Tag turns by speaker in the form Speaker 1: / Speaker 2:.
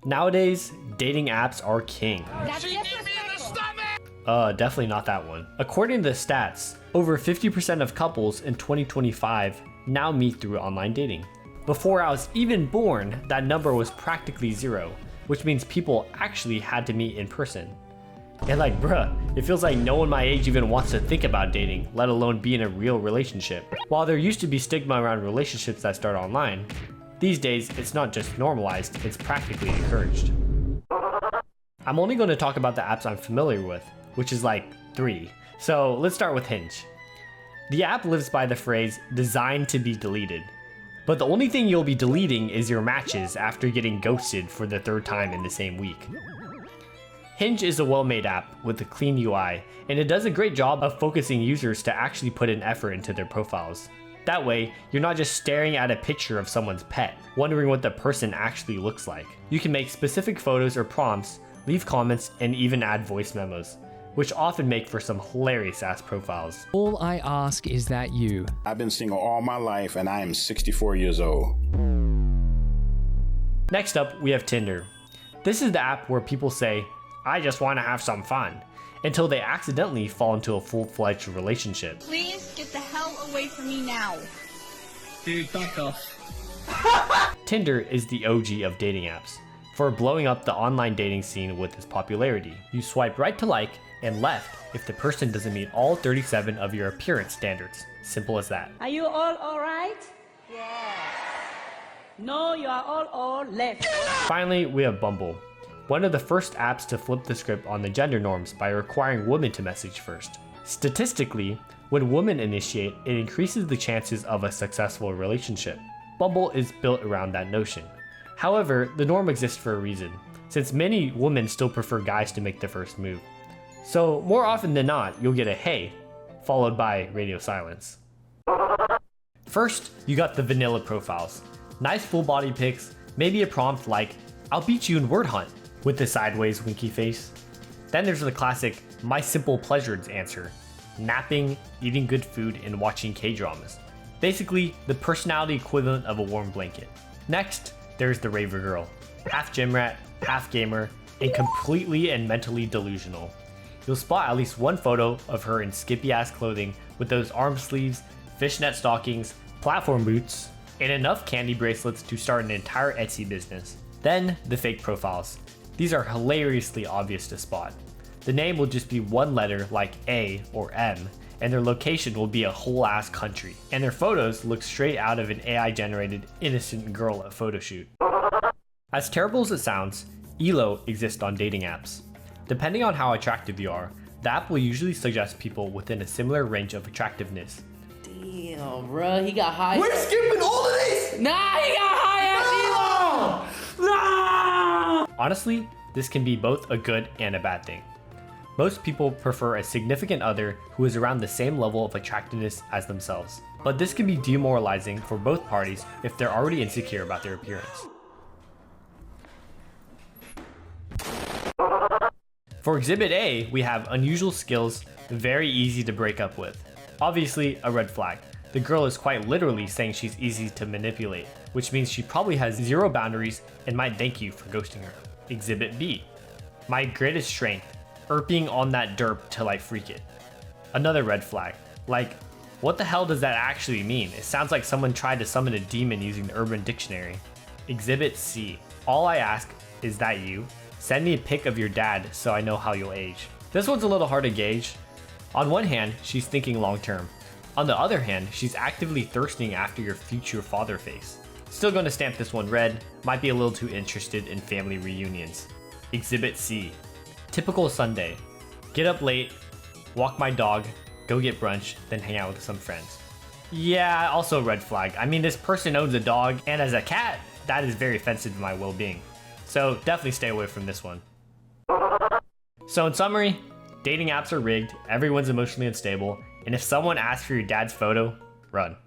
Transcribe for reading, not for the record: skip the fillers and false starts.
Speaker 1: Nowadays, dating apps are king. Definitely not that one. According to the stats, over 50% of couples in 2025 now meet through online dating. Before I was even born, that number was practically zero, which means people actually had to meet in person. And like, bruh, it feels like no one my age even wants to think about dating, let alone be in a real relationship. While there used to be stigma around relationships that start online, these days it's not just normalized, it's practically encouraged. I'm only going to talk about the apps I'm familiar with, which is like 3. So let's start with Hinge. The app lives by the phrase, designed to be deleted. But the only thing you'll be deleting is your matches after getting ghosted for the 3rd time in the same week. Hinge is a well-made app with a clean UI, and it does a great job of focusing users to actually put an effort into their profiles. That way, you're not just staring at a picture of someone's pet, wondering what the person actually looks like. You can make specific photos or prompts, leave comments, and even add voice memos, which often make for some hilarious ass profiles.
Speaker 2: All I ask is that you.
Speaker 3: I've been single all my life and I am 64 years old.
Speaker 1: Next up, we have Tinder. This is the app where people say, I just want to have some fun, until they accidentally fall into a full-fledged relationship.
Speaker 4: Please get the hell away from me now.
Speaker 5: Dude, fuck off.
Speaker 1: Tinder is the OG of dating apps for blowing up the online dating scene with its popularity. You swipe right to like and left if the person doesn't meet all 37 of your appearance standards. Simple as that.
Speaker 6: Are you all right? Yes. No, you are all left.
Speaker 1: Finally, we have Bumble, one of the first apps to flip the script on the gender norms by requiring women to message first. Statistically, when women initiate, it increases the chances of a successful relationship. Bumble is built around that notion. However, the norm exists for a reason, since many women still prefer guys to make the first move. So more often than not, you'll get a hey, followed by radio silence. First, you got the vanilla profiles. Nice full body pics, maybe a prompt like, I'll beat you in word hunt, with the sideways winky face. Then there's the classic, my simple pleasures answer. Napping, eating good food, and watching K-dramas. Basically, the personality equivalent of a warm blanket. Next, there's the raver girl. Half gym rat, half gamer, and completely and mentally delusional. You'll spot at least one photo of her in skimpy ass clothing with those arm sleeves, fishnet stockings, platform boots, and enough candy bracelets to start an entire Etsy business. Then, the fake profiles. These are hilariously obvious to spot. The name will just be one letter like A or M, and their location will be a whole ass country. And their photos look straight out of an AI generated innocent girl at photo shoot. As terrible as it sounds, ELO exists on dating apps. Depending on how attractive you are, the app will usually suggest people within a similar range of attractiveness.
Speaker 5: Damn, bro, he got high.
Speaker 7: We're skipping all of these!
Speaker 5: Nah, he got high ass Elo! Nah!
Speaker 1: Honestly, this can be both a good and a bad thing. Most people prefer a significant other who is around the same level of attractiveness as themselves. But this can be demoralizing for both parties if they're already insecure about their appearance. For Exhibit A, we have unusual skills, very easy to break up with. Obviously, a red flag. The girl is quite literally saying she's easy to manipulate, which means she probably has zero boundaries and might thank you for ghosting her. Exhibit B, my greatest strength, erping on that derp till I freak it. Another red flag. Like, what the hell does that actually mean? It sounds like someone tried to summon a demon using the Urban Dictionary. Exhibit C, all I ask is that you send me a pic of your dad so I know how you'll age. This one's a little hard to gauge. On one hand, she's thinking long term. On the other hand, she's actively thirsting after your future father face. Still gonna stamp this one red, might be a little too interested in family reunions. Exhibit C, typical Sunday. Get up late, walk my dog, go get brunch, then hang out with some friends. Yeah, also red flag. I mean, this person owns a dog, and as a cat, that is very offensive to my well-being. So definitely stay away from this one. So in summary, dating apps are rigged, everyone's emotionally unstable, and if someone asks for your dad's photo, run.